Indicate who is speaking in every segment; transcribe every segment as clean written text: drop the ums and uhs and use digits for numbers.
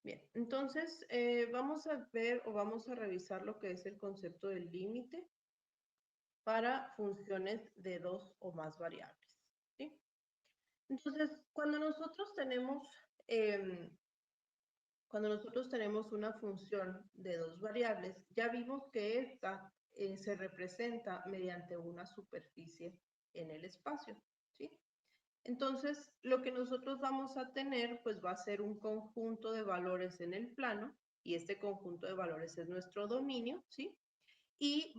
Speaker 1: Bien, entonces vamos a ver o vamos a revisar lo que es el concepto del límite para funciones de dos o más variables, ¿sí? Entonces, em, cuando nosotros tenemos una función de dos variables, ya vimos que esta se representa mediante una superficie en el espacio, ¿sí? Entonces, lo que nosotros vamos a tener, pues va a ser un conjunto de valores en el plano, y este conjunto de valores es nuestro dominio, ¿sí? Y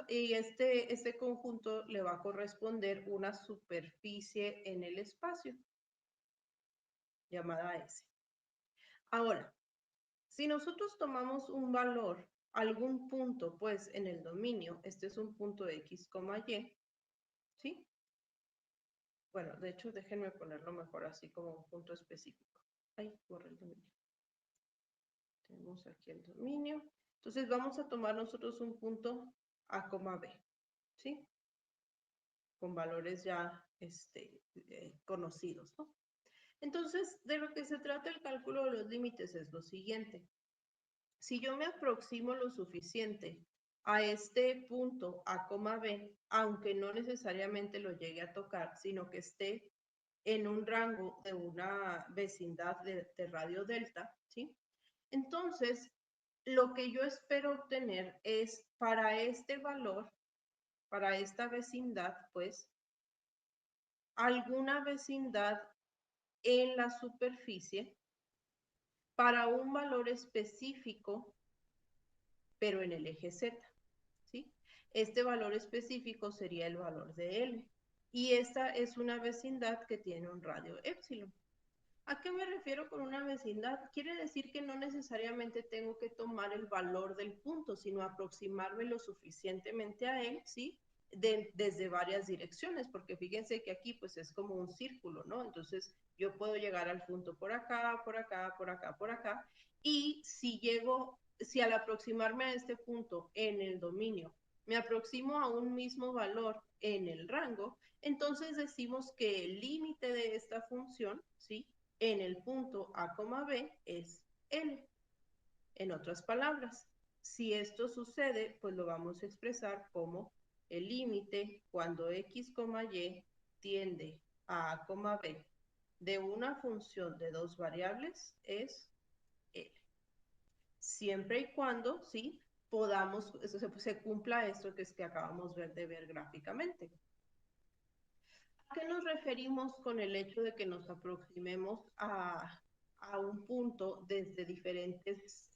Speaker 1: este conjunto le va a corresponder una superficie en el espacio, llamada S. Ahora, si nosotros tomamos un valor, algún punto, pues, en el dominio, este es un punto de X, Y, ¿sí? Bueno, de hecho, déjenme ponerlo mejor así como un punto específico. Ahí, borré el dominio. Tenemos aquí el dominio. Entonces, vamos a tomar nosotros un punto A, B, ¿sí? Con valores ya conocidos, ¿no? Entonces, de lo que se trata el cálculo de los límites es lo siguiente. Si yo me aproximo lo suficiente a este punto A, B, aunque no necesariamente lo llegue a tocar, sino que esté en un rango de una vecindad de radio delta, ¿sí? Entonces, lo que yo espero obtener es para este valor, para esta vecindad, pues, alguna vecindad en la superficie para un valor específico, pero en el eje Z, ¿sí? Este valor específico sería el valor de L. Y esta es una vecindad que tiene un radio épsilon. ¿A qué me refiero con una vecindad? Quiere decir que no necesariamente tengo que tomar el valor del punto, sino aproximarme lo suficientemente a él, ¿sí? Desde varias direcciones, porque fíjense que aquí pues es como un círculo, ¿no? Entonces yo puedo llegar al punto por acá, por acá, por acá, por acá, y si al aproximarme a este punto en el dominio, me aproximo a un mismo valor en el rango, entonces decimos que el límite de esta función, ¿sí? En el punto A, B es L. En otras palabras, si esto sucede, pues lo vamos a expresar como el límite cuando X, Y tiende a B de una función de dos variables es L. Siempre y cuando, ¿sí? Podamos, se cumpla esto que es que acabamos de ver gráficamente. ¿A qué nos referimos con el hecho de que nos aproximemos a un punto desde diferentes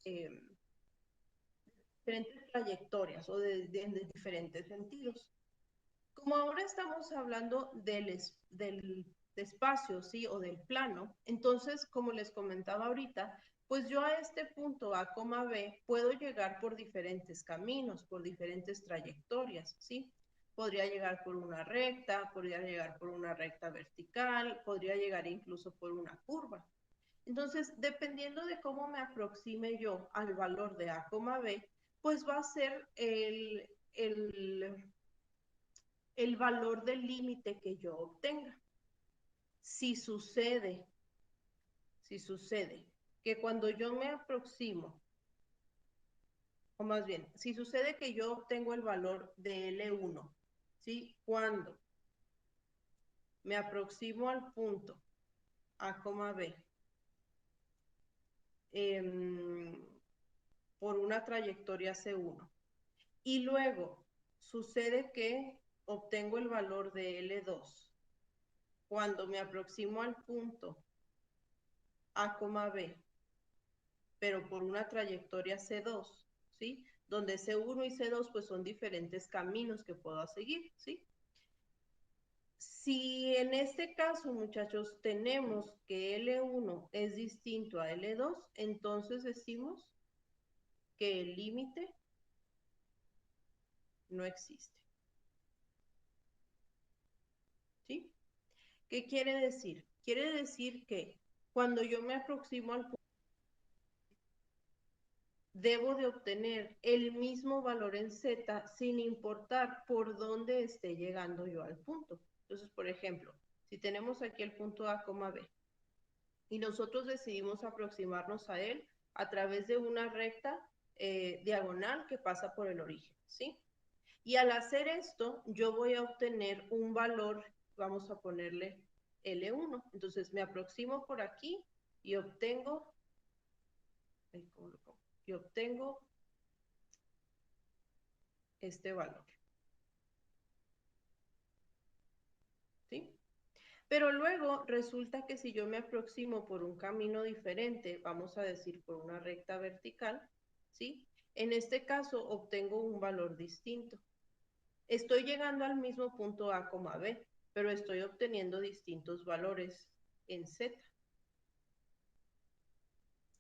Speaker 1: trayectorias o de diferentes sentidos? Como ahora estamos hablando del espacio, ¿sí? O del plano, entonces, como les comentaba ahorita, pues yo a este punto A, B puedo llegar por diferentes caminos, por diferentes trayectorias, ¿sí? Podría llegar por una recta, podría llegar por una recta vertical, podría llegar incluso por una curva. Entonces, dependiendo de cómo me aproxime yo al valor de A, B, pues va a ser el valor del límite que yo obtenga. Si sucede, si sucede que cuando yo me aproximo, o más bien, si sucede que yo obtengo el valor de L1, ¿sí? Cuando me aproximo al punto A, B, por una trayectoria C1, y luego sucede que obtengo el valor de L2 cuando me aproximo al punto A, B, pero por una trayectoria C2, ¿sí? Donde C1 y C2 pues son diferentes caminos que puedo seguir, ¿sí? Si en este caso, muchachos, tenemos que L1 es distinto a L2, entonces decimos que el límite no existe, ¿sí? ¿Qué quiere decir? Quiere decir que cuando yo me aproximo al punto, debo de obtener el mismo valor en Z sin importar por dónde esté llegando yo al punto. Entonces, por ejemplo, si tenemos aquí el punto A, B, y nosotros decidimos aproximarnos a él a través de una recta diagonal que pasa por el origen, ¿sí? Y al hacer esto, yo voy a obtener un valor, vamos a ponerle L1. Entonces me aproximo por aquí y obtengo, este valor, ¿sí? Pero luego resulta que si yo me aproximo por un camino diferente, vamos a decir por una recta vertical, ¿sí? En este caso obtengo un valor distinto. Estoy llegando al mismo punto A, B, pero estoy obteniendo distintos valores en Z,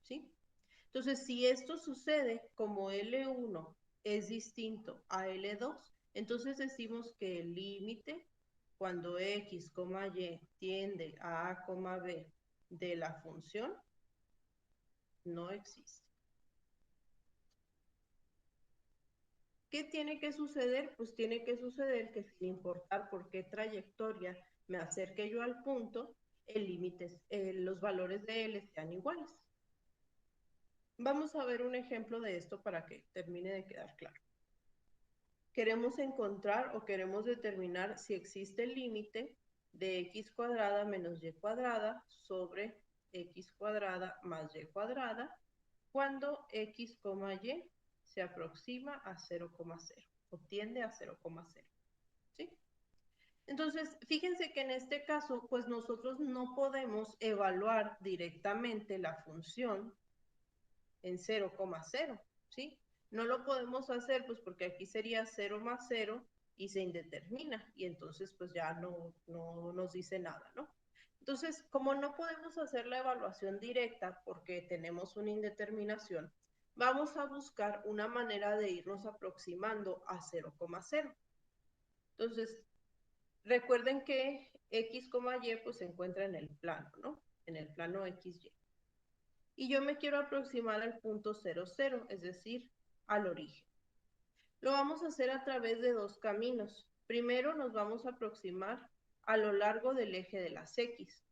Speaker 1: ¿sí? Entonces, si esto sucede como L1 es distinto a L2, entonces decimos que el límite cuando X, Y tiende a B de la función no existe. ¿Qué tiene que suceder? Pues tiene que suceder que sin importar por qué trayectoria me acerque yo al punto, el límite, los valores de L sean iguales. Vamos a ver un ejemplo de esto para que termine de quedar claro. Queremos encontrar o queremos determinar si existe el límite de x cuadrada menos y cuadrada sobre x cuadrada más y cuadrada cuando x, y se aproxima a 0,0 o tiende a 0,0. ¿Sí? Entonces, fíjense que en este caso, pues nosotros no podemos evaluar directamente la función en 0,0, ¿sí? No lo podemos hacer pues porque aquí sería 0 más 0 y se indetermina y entonces pues ya no nos dice nada, ¿no? Entonces, como no podemos hacer la evaluación directa porque tenemos una indeterminación, vamos a buscar una manera de irnos aproximando a 0,0. Entonces, recuerden que x, y pues se encuentra en el plano, ¿no? En el plano XY. Y yo me quiero aproximar al punto 0, 0, es decir, al origen. Lo vamos a hacer a través de dos caminos. Primero nos vamos a aproximar a lo largo del eje de las X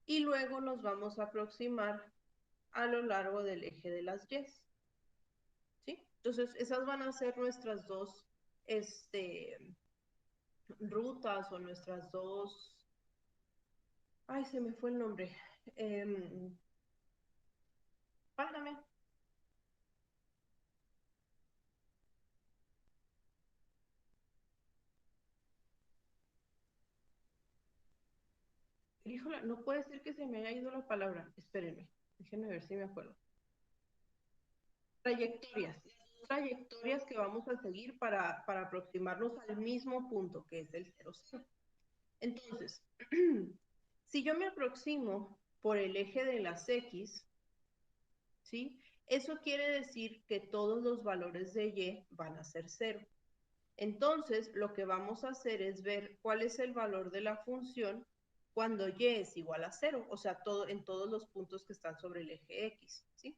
Speaker 1: y luego nos vamos a aproximar a lo largo del eje de las Y. ¿Sí? Entonces, esas van a ser nuestras dos rutas o nuestras dos... Ay, se me fue el nombre. Válgame. Híjole, no puede ser que se me haya ido la palabra. Espérenme, déjenme ver si me acuerdo. Trayectorias. Trayectorias que vamos a seguir para aproximarnos al mismo punto, que es el 0, 0. Entonces, si yo me aproximo por el eje de las X, ¿sí? Eso quiere decir que todos los valores de Y van a ser 0. Entonces, lo que vamos a hacer es ver cuál es el valor de la función cuando Y es igual a 0, o sea, en todos los puntos que están sobre el eje X, ¿sí?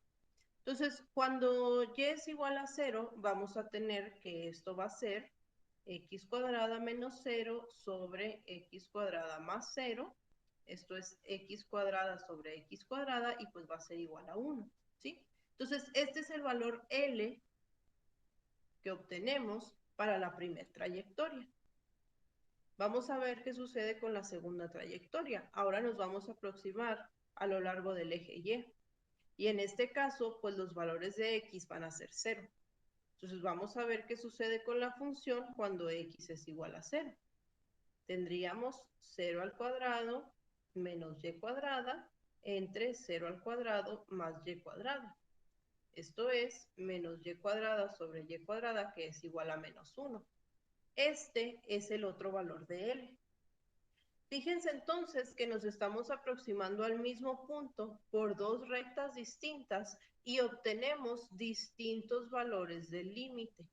Speaker 1: Entonces, cuando Y es igual a 0, vamos a tener que esto va a ser x cuadrada menos 0 sobre x cuadrada más 0. Esto es x cuadrada sobre x cuadrada y pues va a ser igual a 1, ¿sí? Entonces, este es el valor L que obtenemos para la primera trayectoria. Vamos a ver qué sucede con la segunda trayectoria. Ahora nos vamos a aproximar a lo largo del eje Y. Y en este caso, pues los valores de x van a ser 0. Entonces vamos a ver qué sucede con la función cuando x es igual a 0. Tendríamos 0 al cuadrado menos y cuadrada entre 0 al cuadrado más y cuadrada. Esto es menos y cuadrada sobre y cuadrada, que es igual a menos 1. Este es el otro valor de L. Fíjense entonces que nos estamos aproximando al mismo punto por dos rectas distintas y obtenemos distintos valores del límite.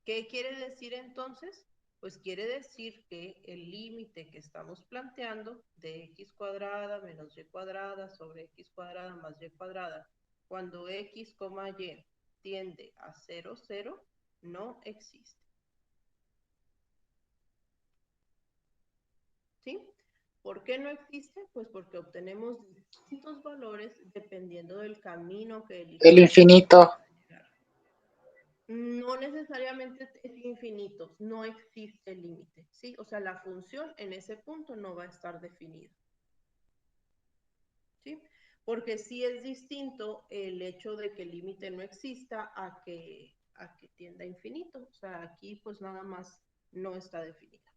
Speaker 1: ¿Qué quiere decir entonces? Pues quiere decir que el límite que estamos planteando de x cuadrada menos y cuadrada sobre x cuadrada más y cuadrada, cuando x, y tiende a 0, 0, no existe. ¿Sí? ¿Por qué no existe? Pues porque obtenemos distintos valores dependiendo del camino que
Speaker 2: El
Speaker 1: elijamos.
Speaker 2: infinito.
Speaker 1: No necesariamente es infinito, no existe límite, ¿sí? O sea, la función en ese punto no va a estar definida, ¿sí? Porque sí es distinto el hecho de que el límite no exista a que tienda a infinito. O sea, aquí pues nada más no está definida,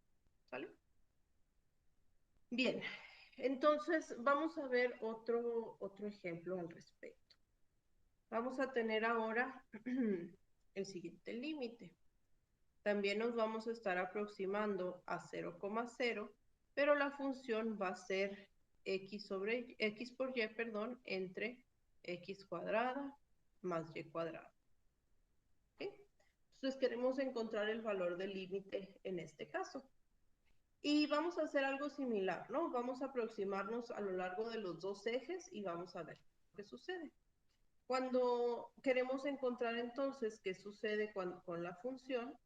Speaker 1: ¿sale? Bien, entonces vamos a ver otro ejemplo al respecto. Vamos a tener ahora el siguiente límite. También nos vamos a estar aproximando a 0,0, pero la función va a ser x por y, perdón, entre x cuadrada más y cuadrada. ¿Okay? Entonces queremos encontrar el valor del límite en este caso. Y vamos a hacer algo similar, ¿no? Vamos a aproximarnos a lo largo de los dos ejes y vamos a ver qué sucede. Cuando queremos encontrar entonces qué sucede con la función,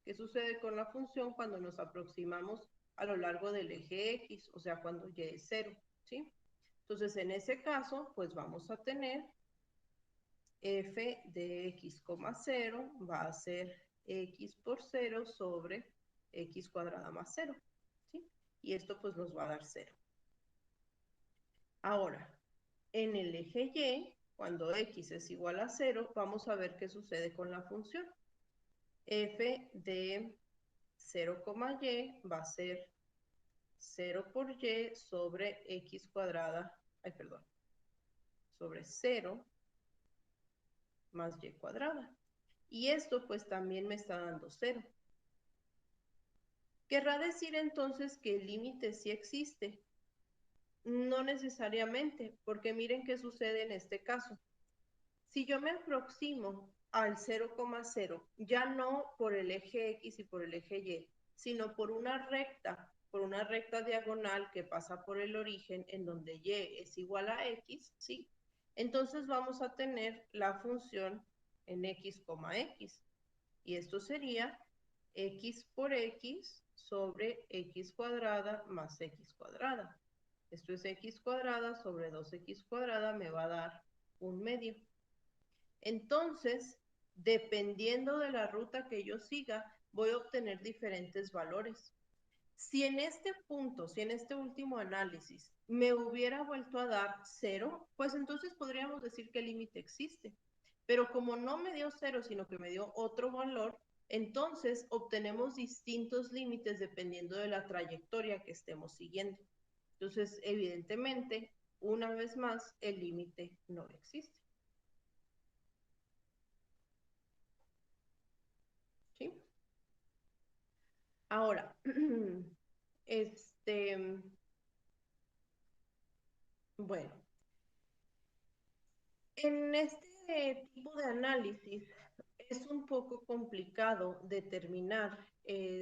Speaker 1: ¿qué sucede con la función cuando nos aproximamos a lo largo del eje X? O sea, cuando y es 0, ¿sí? Entonces, en ese caso, pues vamos a tener f de x, 0 va a ser x por 0 sobre x cuadrada más 0, ¿sí? Y esto pues nos va a dar 0. Ahora, en el eje Y, cuando x es igual a 0, vamos a ver qué sucede con la función. F de 0, y va a ser 0 por y sobre x cuadrada, sobre 0 más y cuadrada. Y esto pues también me está dando 0. ¿Querrá decir entonces que el límite sí existe? No necesariamente, porque miren qué sucede en este caso. Si yo me aproximo al 0,0, ya no por el eje X y por el eje Y, sino por una recta diagonal que pasa por el origen en donde Y es igual a X, ¿sí? Entonces vamos a tener la función en X, X. Y esto sería X por X sobre X cuadrada más X cuadrada. Esto es X cuadrada sobre 2X cuadrada, me va a dar un medio. Entonces, dependiendo de la ruta que yo siga, voy a obtener diferentes valores. Si en este punto, si en este último análisis me hubiera vuelto a dar 0, pues entonces podríamos decir que el límite existe. Pero como no me dio 0, sino que me dio otro valor, entonces obtenemos distintos límites dependiendo de la trayectoria que estemos siguiendo. Entonces, evidentemente, una vez más, el límite no existe. ¿Sí? Ahora, bueno, en este tipo de análisis es un poco complicado determinar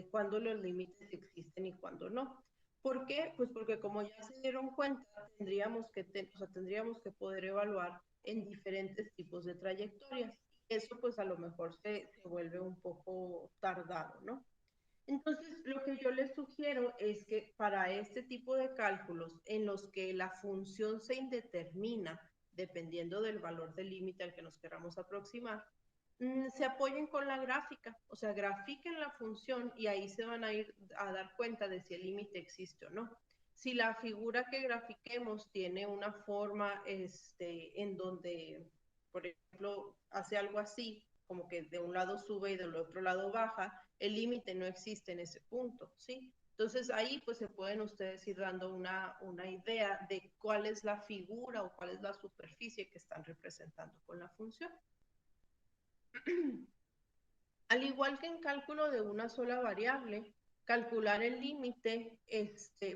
Speaker 1: cuándo los límites existen y cuándo no. ¿Por qué? Pues porque como ya se dieron cuenta, tendríamos que poder evaluar en diferentes tipos de trayectorias. Eso pues a lo mejor se vuelve un poco tardado, ¿no? Entonces, lo que yo les sugiero es que para este tipo de cálculos en los que la función se indetermina dependiendo del valor del límite al que nos queramos aproximar, se apoyen con la gráfica, o sea, grafiquen la función y ahí se van a ir a dar cuenta de si el límite existe o no. Si la figura que grafiquemos tiene una forma en donde, por ejemplo, hace algo así, como que de un lado sube y del otro lado baja, el límite no existe en ese punto, ¿sí? Entonces ahí pues se pueden ustedes ir dando una idea de cuál es la figura o cuál es la superficie que están representando con la función. Al igual que en cálculo de una sola variable, calcular el límite,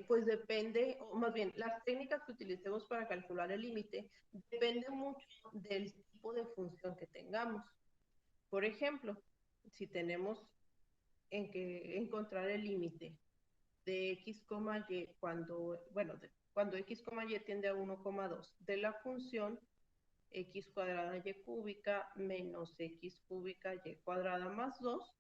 Speaker 1: pues depende, o más bien, las técnicas que utilicemos para calcular el límite depende mucho del tipo de función que tengamos. Por ejemplo, si tenemos en que encontrar el límite de x, y cuando x, y tiende a 1,2 de la función x cuadrada y cúbica menos x cúbica y cuadrada más 2,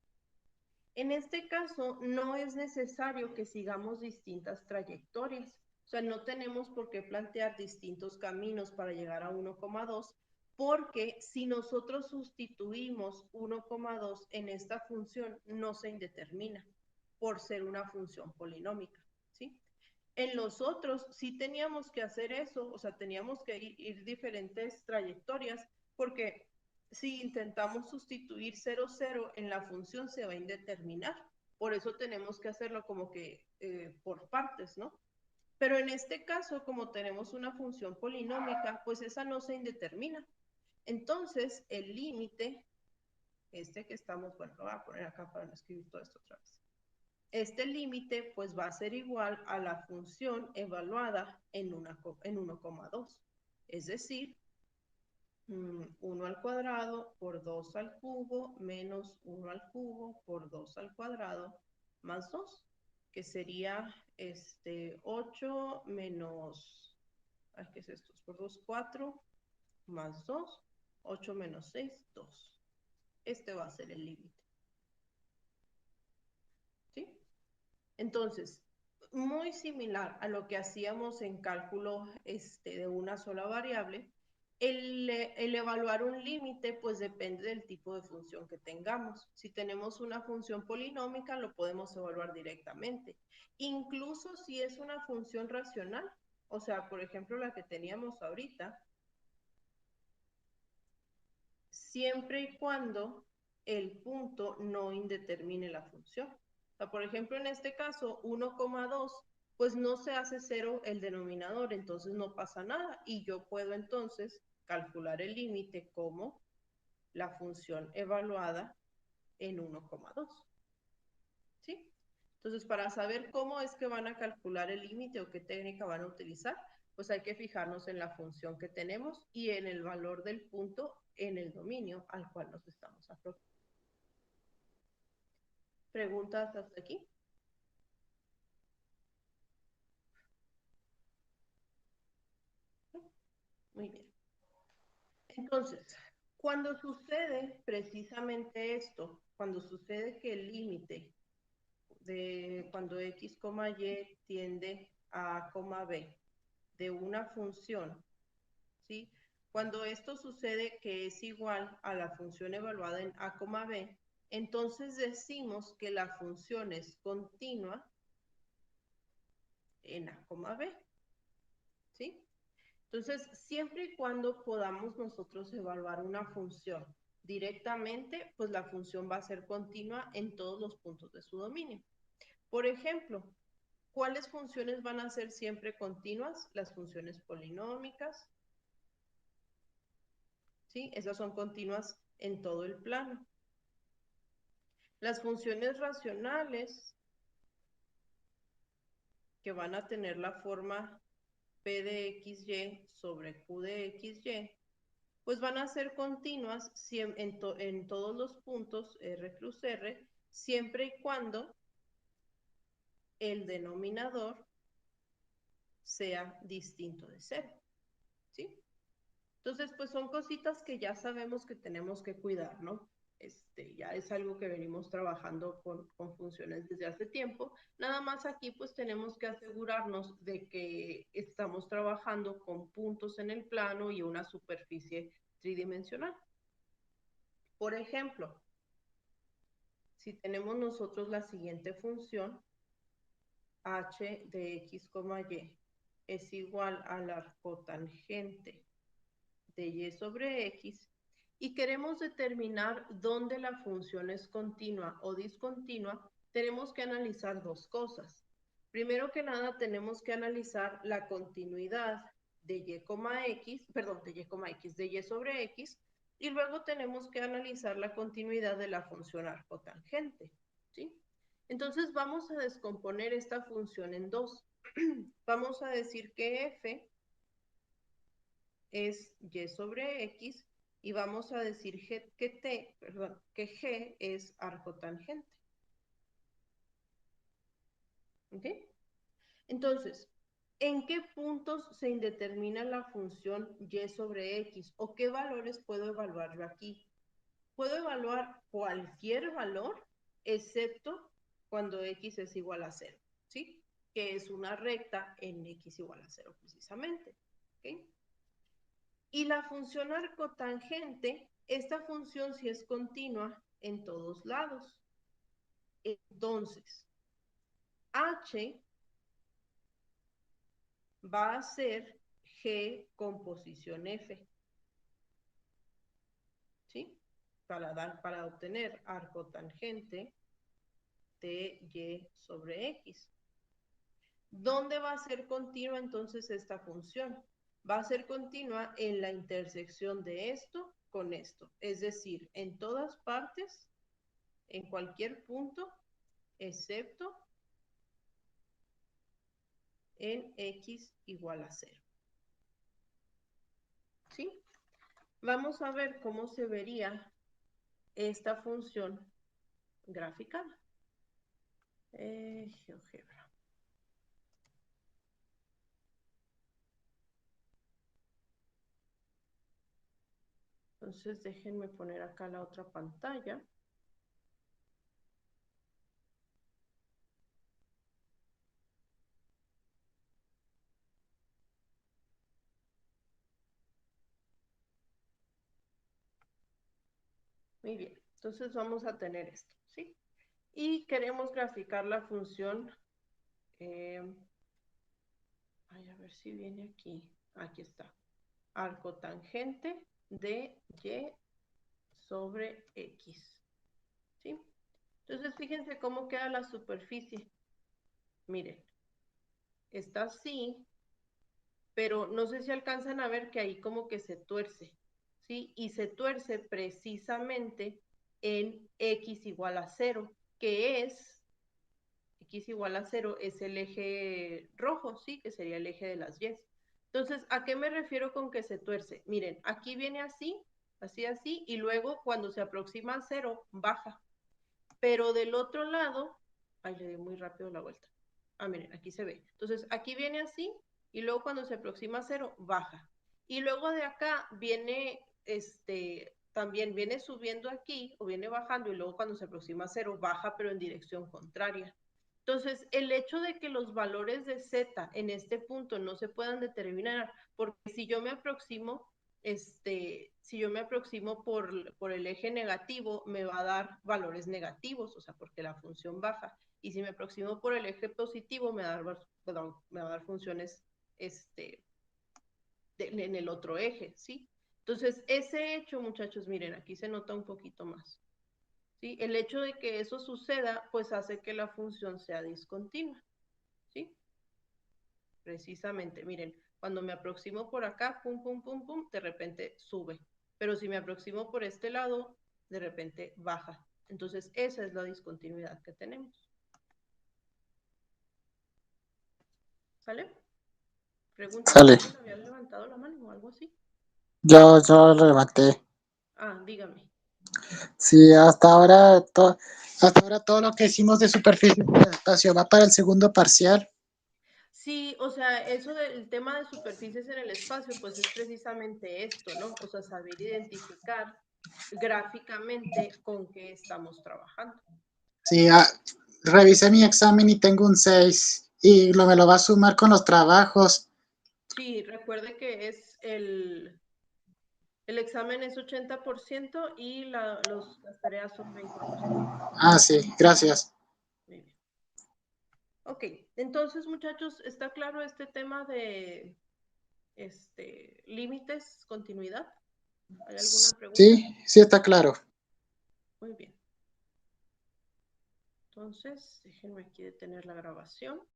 Speaker 1: En este caso, no es necesario que sigamos distintas trayectorias. O sea, no tenemos por qué plantear distintos caminos para llegar a 1,2, porque si nosotros sustituimos 1,2 en esta función, no se indetermina por ser una función polinómica, ¿sí? En los otros sí teníamos que hacer eso, o sea, teníamos que ir diferentes trayectorias, porque si intentamos sustituir 0, 0 en la función se va a indeterminar. Por eso tenemos que hacerlo como que por partes, ¿no? Pero en este caso, como tenemos una función polinómica, pues esa no se indetermina. Entonces, el límite, este que estamos, bueno, lo voy a poner acá para no escribir todo esto otra vez. Este límite pues va a ser igual a la función evaluada en 1,2. Es decir, 1 al cuadrado por 2 al cubo menos 1 al cubo por 2 al cuadrado más 2, que sería 8 menos, ¿qué es esto? Por 2, 4 más 2, 8 menos 6, 2. Este va a ser el límite. ¿Sí? Entonces, muy similar a lo que hacíamos en cálculo de una sola variable, el evaluar un límite pues depende del tipo de función que tengamos. Si tenemos una función polinómica lo podemos evaluar directamente. Incluso si es una función racional, o sea, por ejemplo la que teníamos ahorita, siempre y cuando el punto no indetermine la función. O sea, por ejemplo, en este caso, 1,2, pues no se hace 0 el denominador, entonces no pasa nada. Y yo puedo entonces calcular el límite como la función evaluada en 1,2. ¿Sí? Entonces, para saber cómo es que van a calcular el límite o qué técnica van a utilizar, pues hay que fijarnos en la función que tenemos y en el valor del punto en el dominio al cual nos estamos aproximando. ¿Preguntas hasta aquí? Muy bien. Entonces, cuando sucede precisamente esto, cuando sucede que el límite de cuando x, y tiende a a, b de una función, ¿sí? Cuando esto sucede que es igual a la función evaluada en a, b, entonces decimos que la función es continua en a, b, ¿sí? Entonces, siempre y cuando podamos nosotros evaluar una función directamente, pues la función va a ser continua en todos los puntos de su dominio. Por ejemplo, ¿cuáles funciones van a ser siempre continuas? Las funciones polinómicas, ¿sí? Esas son continuas en todo el plano. Las funciones racionales, que van a tener la forma P de XY sobre Q de XY, pues van a ser continuas en todos los puntos R plus R, siempre y cuando el denominador sea distinto de 0, ¿sí? Entonces, pues son cositas que ya sabemos que tenemos que cuidar, ¿no? Ya es algo que venimos trabajando con funciones desde hace tiempo. Nada más aquí pues tenemos que asegurarnos de que estamos trabajando con puntos en el plano y una superficie tridimensional. Por ejemplo, si tenemos nosotros la siguiente función, h de x, y es igual a la arcotangente de y sobre x, y queremos determinar dónde la función es continua o discontinua, tenemos que analizar dos cosas. Primero que nada, tenemos que analizar la continuidad de y, x, perdón, de y, x, de y sobre x, y luego tenemos que analizar la continuidad de la función arcotangente, ¿sí? Entonces vamos a descomponer esta función en dos. Vamos a decir que f es y sobre x y vamos a decir que g es arcotangente. ¿Ok? Entonces, ¿en qué puntos se indetermina la función y sobre x? ¿O qué valores puedo evaluar yo aquí? Puedo evaluar cualquier valor excepto cuando x es igual a 0, ¿sí? Que es una recta en x igual a 0 precisamente, ¿ok? Y la función arcotangente, esta función sí es continua en todos lados. Entonces, h va a ser g con posición f, ¿sí? Para obtener arcotangente de y sobre x. ¿Dónde va a ser continua entonces esta función? Va a ser continua en la intersección de esto con esto, es decir, en todas partes, en cualquier punto, excepto en x igual a 0. ¿Sí? Vamos a ver cómo se vería esta función graficada. GeoGebra. Entonces déjenme poner acá la otra pantalla. Muy bien, entonces vamos a tener esto, ¿sí? Y queremos graficar la función, a ver si viene aquí, aquí está, arcotangente de y sobre x, ¿sí? Entonces fíjense cómo queda la superficie. Miren, está así, pero no sé si alcanzan a ver que ahí como que se tuerce, ¿sí? Y se tuerce precisamente en x igual a 0, que es, x igual a 0 es el eje rojo, ¿sí? Que sería el eje de las y. Entonces, ¿a qué me refiero con que se tuerce? Miren, aquí viene así, así, así, y luego cuando se aproxima a 0, baja. Pero del otro lado, ay, le di muy rápido la vuelta. Ah, miren, aquí se ve. Entonces, aquí viene así, y luego cuando se aproxima a 0, baja. Y luego de acá viene, también viene subiendo aquí, o viene bajando, y luego cuando se aproxima a 0, baja, pero en dirección contraria. Entonces, el hecho de que los valores de z en este punto no se puedan determinar, porque si yo me aproximo, si yo me aproximo por el eje negativo, me va a dar valores negativos, o sea, porque la función baja. Y si me aproximo por el eje positivo, me va a dar funciones en el otro eje, ¿sí? Entonces, ese hecho, muchachos, miren, aquí se nota un poquito más. ¿Sí? El hecho de que eso suceda, pues hace que la función sea discontinua, ¿sí? Precisamente, miren, cuando me aproximo por acá, pum, pum, pum, pum, de repente sube. Pero si me aproximo por este lado, de repente baja. Entonces, esa es la discontinuidad que tenemos. ¿Sale? Pregunta.
Speaker 2: Sale.
Speaker 1: ¿Alguien había levantado la mano o algo así?
Speaker 2: Yo lo levanté.
Speaker 1: Ah, dígame.
Speaker 2: Sí, hasta ahora todo lo que hicimos de superficie del espacio va para el segundo parcial.
Speaker 1: Sí, o sea, eso del tema de superficies en el espacio, pues es precisamente esto, ¿no? O sea, saber identificar gráficamente con qué estamos trabajando.
Speaker 2: Sí, revisé mi examen y tengo un 6 y me lo va a sumar con los trabajos.
Speaker 1: Sí, recuerde que es el examen es 80% y las tareas son 20%.
Speaker 2: Ah, sí, gracias.
Speaker 1: Muy bien. Ok, entonces muchachos, ¿está claro este tema de límites, continuidad? ¿Hay alguna pregunta?
Speaker 2: Sí, sí está claro.
Speaker 1: Muy bien. Entonces, déjenme aquí detener la grabación.